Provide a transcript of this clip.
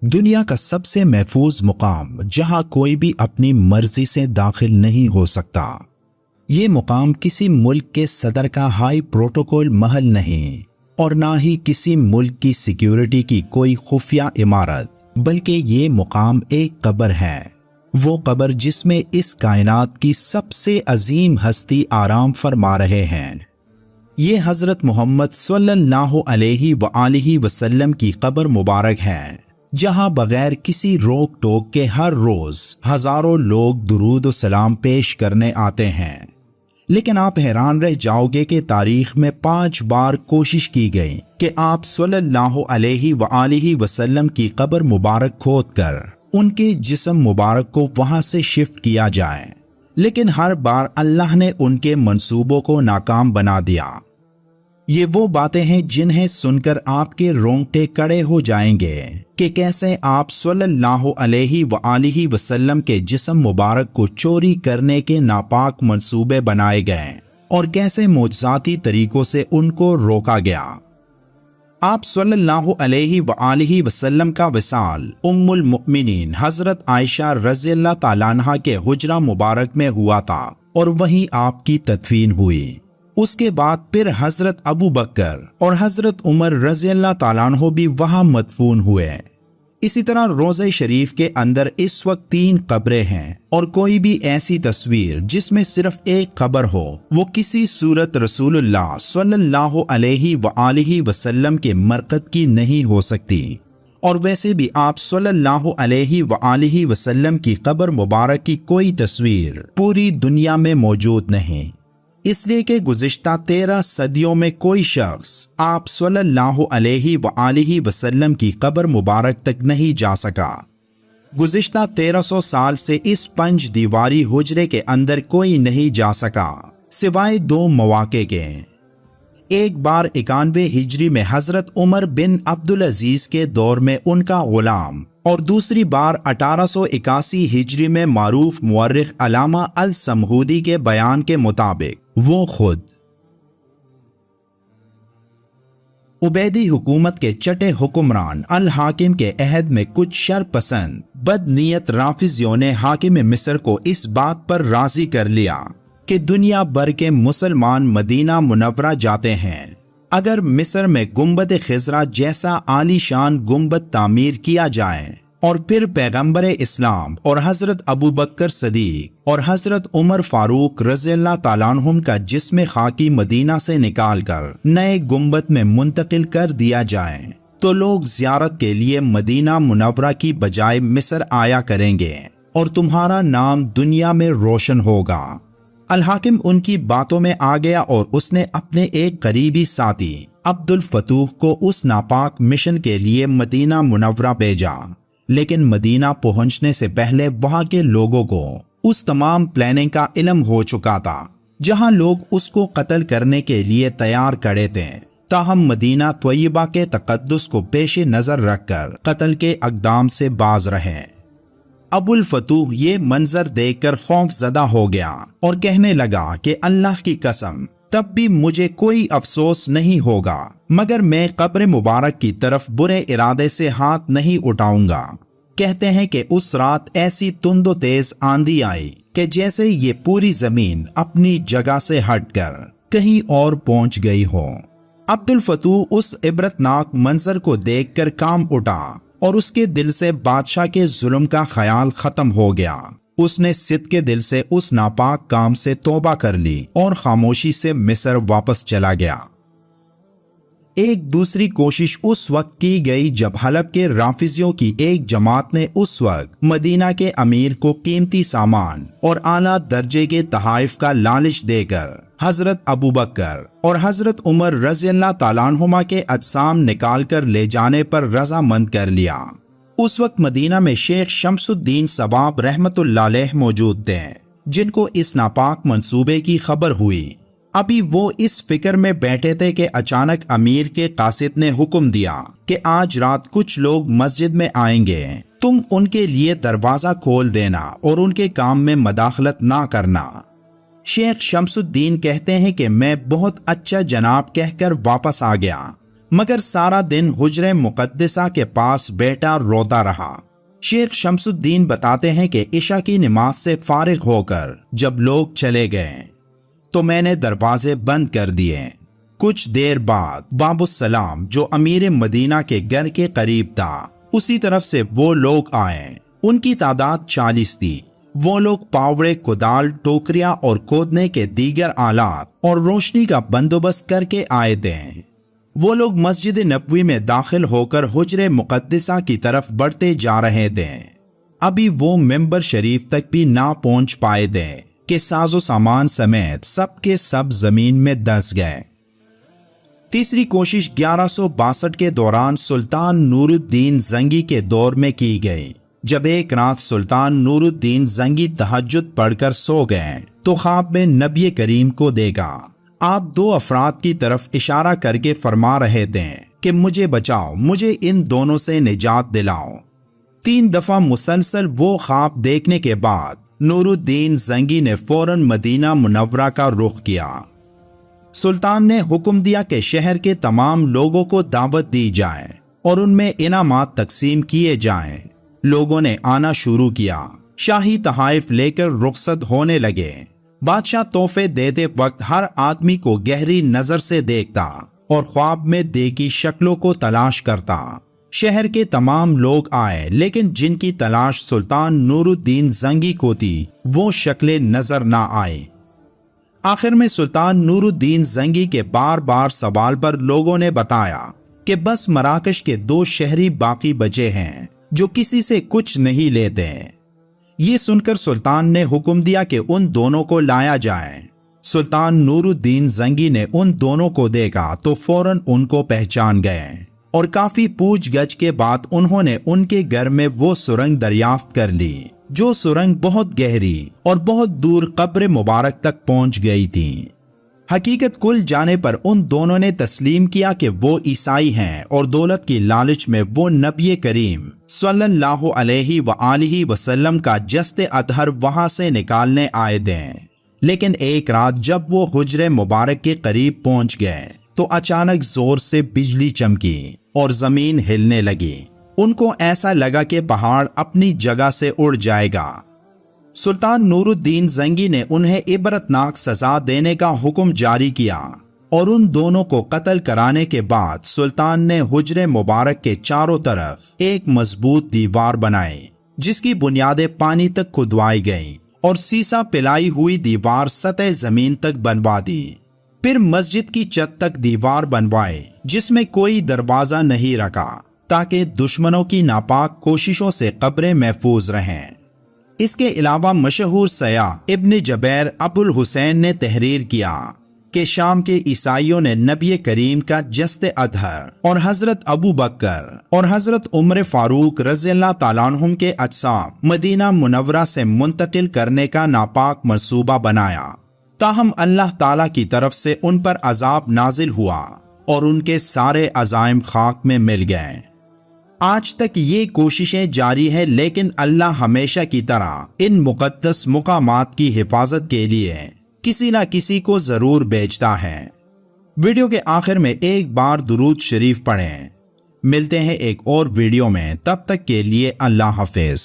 دنیا کا سب سے محفوظ مقام جہاں کوئی بھی اپنی مرضی سے داخل نہیں ہو سکتا۔ یہ مقام کسی ملک کے صدر کا ہائی پروٹوکول محل نہیں اور نہ ہی کسی ملک کی سیکیورٹی کی کوئی خفیہ عمارت، بلکہ یہ مقام ایک قبر ہے، وہ قبر جس میں اس کائنات کی سب سے عظیم ہستی آرام فرما رہے ہیں۔ یہ حضرت محمد صلی اللہ علیہ وآلہ وسلم کی قبر مبارک ہے، جہاں بغیر کسی روک ٹوک کے ہر روز ہزاروں لوگ درود و سلام پیش کرنے آتے ہیں۔ لیکن آپ حیران رہ جاؤ گے کہ تاریخ میں 5 بار کوشش کی گئی کہ آپ صلی اللہ علیہ وآلہ وسلم کی قبر مبارک کھود کر ان کے جسم مبارک کو وہاں سے شفٹ کیا جائے، لیکن ہر بار اللہ نے ان کے منصوبوں کو ناکام بنا دیا۔ یہ وہ باتیں ہیں جنہیں سن کر آپ کے رونگٹے کھڑے ہو جائیں گے کہ کیسے آپ صلی اللہ علیہ وآلہ وسلم کے جسم مبارک کو چوری کرنے کے ناپاک منصوبے بنائے گئے اور کیسے معجزاتی طریقوں سے ان کو روکا گیا۔ آپ صلی اللہ علیہ وآلہ وسلم کا وصال ام المؤمنین حضرت عائشہ رضی اللہ تعالیٰ عنہا کے حجرہ مبارک میں ہوا تھا اور وہیں آپ کی تدفین ہوئی۔ اس کے بعد پھر حضرت ابو بکر اور حضرت عمر رضی اللہ تعالیٰ عنہ بھی وہاں مدفون ہوئے۔ اسی طرح روضہ شریف کے اندر اس وقت 3 قبریں ہیں، اور کوئی بھی ایسی تصویر جس میں صرف ایک قبر ہو وہ کسی صورت رسول اللہ صلی اللہ علیہ وآلہ وسلم کے مرقد کی نہیں ہو سکتی۔ اور ویسے بھی آپ صلی اللہ علیہ وآلہ وسلم کی قبر مبارک کی کوئی تصویر پوری دنیا میں موجود نہیں، اس لیے کہ گزشتہ 13 صدیوں میں کوئی شخص آپ صلی اللہ علیہ وآلہ وسلم کی قبر مبارک تک نہیں جا سکا۔ گزشتہ 1300 سال سے اس 5 دیواری حجرے کے اندر کوئی نہیں جا سکا سوائے 2 مواقع کے۔ ایک بار 91 ہجری میں حضرت عمر بن عبدالعزیز کے دور میں ان کا غلام، اور دوسری بار 1881 ہجری میں معروف مورخ علامہ السمہودی کے بیان کے مطابق وہ خود۔ عبیدی حکومت کے چٹے حکمران الحاکم کے عہد میں کچھ شر پسند بد نیت رافضیوں نے حاکم مصر کو اس بات پر راضی کر لیا کہ دنیا بھر کے مسلمان مدینہ منورہ جاتے ہیں اگر مصر میں گنبد خضرا جیسا عالی شان گنبد تعمیر کیا جائے، اور پھر پیغمبر اسلام اور حضرت ابو بکر صدیق اور حضرت عمر فاروق رضی اللہ تعالیٰ عنہم کا جسم خاکی مدینہ سے نکال کر نئے گنبد میں منتقل کر دیا جائے، تو لوگ زیارت کے لیے مدینہ منورہ کی بجائے مصر آیا کریں گے اور تمہارا نام دنیا میں روشن ہوگا۔ الحاکم ان کی باتوں میں آ گیا اور اس نے اپنے ایک قریبی ساتھی عبد الفتوح کو اس ناپاک مشن کے لیے مدینہ منورہ بھیجا، لیکن مدینہ پہنچنے سے پہلے وہاں کے لوگوں کو اس تمام پلاننگ کا علم ہو چکا تھا، جہاں لوگ اس کو قتل کرنے کے لیے تیار کھڑے تھے، تاہم مدینہ طیبہ کے تقدس کو پیش نظر رکھ کر قتل کے اقدام سے باز رہے۔ ابو الفتوح یہ منظر دیکھ کر خوف زدہ ہو گیا اور کہنے لگا کہ اللہ کی قسم تب بھی مجھے کوئی افسوس نہیں ہوگا مگر میں قبر مبارک کی طرف برے ارادے سے ہاتھ نہیں اٹھاؤں گا۔ کہتے ہیں کہ اس رات ایسی تند و تیز آندھی آئی کہ جیسے یہ پوری زمین اپنی جگہ سے ہٹ کر کہیں اور پہنچ گئی ہو۔ عبد الفتوح اس عبرتناک منظر کو دیکھ کر کام اٹھا اور اس کے دل سے بادشاہ کے ظلم کا خیال ختم ہو گیا۔ اس نے صدق کے دل سے اس ناپاک کام سے توبہ کر لی اور خاموشی سے مصر واپس چلا گیا۔ ایک دوسری کوشش اس وقت کی گئی جب حلب کے رافضیوں کی ایک جماعت نے اس وقت مدینہ کے امیر کو قیمتی سامان اور اعلیٰ درجے کے تحائف کا لالچ دے کر حضرت ابو بکر اور حضرت عمر رضی اللہ تعالیٰ عنہما کے اجسام نکال کر لے جانے پر رضامند کر لیا۔ اس وقت مدینہ میں شیخ شمس الدین سباب رحمت اللہ علیہ موجود تھے، جن کو اس ناپاک منصوبے کی خبر ہوئی۔ ابھی وہ اس فکر میں بیٹھے تھے کہ اچانک امیر کے قاصد نے حکم دیا کہ آج رات کچھ لوگ مسجد میں آئیں گے، تم ان کے لیے دروازہ کھول دینا اور ان کے کام میں مداخلت نہ کرنا۔ شیخ شمس الدین کہتے ہیں کہ میں بہت اچھا جناب کہہ کر واپس آ گیا، مگر سارا دن حجرہ مقدسہ کے پاس بیٹا روتا رہا۔ شیخ شمس الدین بتاتے ہیں کہ عشاء کی نماز سے فارغ ہو کر جب لوگ چلے گئے تو میں نے دروازے بند کر دیے۔ کچھ دیر بعد باب السلام جو امیر مدینہ کے گھر کے قریب تھا، اسی طرف سے وہ لوگ آئے۔ ان کی تعداد 40 تھی۔ وہ لوگ پاوڑے، کدال، ٹوکریاں اور کودنے کے دیگر آلات اور روشنی کا بندوبست کر کے آئے تھے۔ وہ لوگ مسجد نبوی میں داخل ہو کر حجرہ مقدسہ کی طرف بڑھتے جا رہے تھے۔ ابھی وہ ممبر شریف تک بھی نہ پہنچ پائے تھے کہ ساز و سامان سمیت سب کے سب زمین میں دس گئے۔ تیسری کوشش 1162 کے دوران سلطان نور الدین زنگی کے دور میں کی گئی۔ جب ایک رات سلطان نور الدین زنگی تہجد پڑھ کر سو گئے تو خواب میں نبی کریم کو دیکھا۔ آپ 2 افراد کی طرف اشارہ کر کے فرما رہے تھے کہ مجھے بچاؤ، مجھے ان دونوں سے نجات دلاؤ۔ 3 دفعہ مسلسل وہ خواب دیکھنے کے بعد نور الدین زنگی نے فوراً مدینہ منورہ کا رخ کیا۔ سلطان نے حکم دیا کہ شہر کے تمام لوگوں کو دعوت دی جائے اور ان میں انعامات تقسیم کیے جائیں۔ لوگوں نے آنا شروع کیا۔ شاہی تحائف لے کر رخصت ہونے لگے۔ بادشاہ تحفے دیتے وقت ہر آدمی کو گہری نظر سے دیکھتا اور خواب میں دیکھی شکلوں کو تلاش کرتا۔ شہر کے تمام لوگ آئے، لیکن جن کی تلاش سلطان نور الدین زنگی کو تھی وہ شکلیں نظر نہ آئیں۔ آخر میں سلطان نور الدین زنگی کے بار بار سوال پر لوگوں نے بتایا کہ بس مراکش کے 2 شہری باقی بچے ہیں جو کسی سے کچھ نہیں لیتے۔ یہ سن کر سلطان نے حکم دیا کہ ان دونوں کو لایا جائے۔ سلطان نور الدین زنگی نے ان دونوں کو دیکھا تو فوراً ان کو پہچان گئے اور کافی پوچھ گچھ کے بعد انہوں نے ان کے گھر میں وہ سرنگ دریافت کر لی جو سرنگ بہت گہری اور بہت دور قبر مبارک تک پہنچ گئی تھی۔ حقیقت کھل جانے پر ان دونوں نے تسلیم کیا کہ وہ عیسائی ہیں اور دولت کی لالچ میں وہ نبی کریم صلی اللہ علیہ وآلہ وسلم کا جسد اطہر وہاں سے نکالنے آئے تھے۔ لیکن ایک رات جب وہ حجرہ مبارک کے قریب پہنچ گئے تو اچانک زور سے بجلی چمکی اور زمین ہلنے لگی۔ ان کو ایسا لگا کہ پہاڑ اپنی جگہ سے اڑ جائے گا۔ سلطان نور الدین زنگی نے انہیں عبرتناک سزا دینے کا حکم جاری کیا اور ان دونوں کو قتل کرانے کے بعد سلطان نے حجرہ مبارک کے چاروں طرف ایک مضبوط دیوار بنائی جس کی بنیادیں پانی تک کھدوائی گئیں اور سیسا پلائی ہوئی دیوار سطح زمین تک بنوا دی۔ پھر مسجد کی چھت تک دیوار بنوائے جس میں کوئی دروازہ نہیں رکھا تاکہ دشمنوں کی ناپاک کوششوں سے قبریں محفوظ رہیں۔ اس کے علاوہ مشہور سیاح ابن جبیر ابو الحسین نے تحریر کیا کہ شام کے عیسائیوں نے نبی کریم کا جسد اطہر اور حضرت ابو بکر اور حضرت عمر فاروق رضی اللہ تعالیٰ عنہم کے اجسام مدینہ منورہ سے منتقل کرنے کا ناپاک منصوبہ بنایا۔ تاہم اللہ تعالیٰ کی طرف سے ان پر عذاب نازل ہوا اور ان کے سارے عزائم خاک میں مل گئے۔ آج تک یہ کوششیں جاری ہیں، لیکن اللہ ہمیشہ کی طرح ان مقدس مقامات کی حفاظت کے لیے کسی نہ کسی کو ضرور بھیجتا ہے۔ ویڈیو کے آخر میں ایک بار درود شریف پڑھیں۔ ملتے ہیں ایک اور ویڈیو میں، تب تک کے لیے اللہ حافظ۔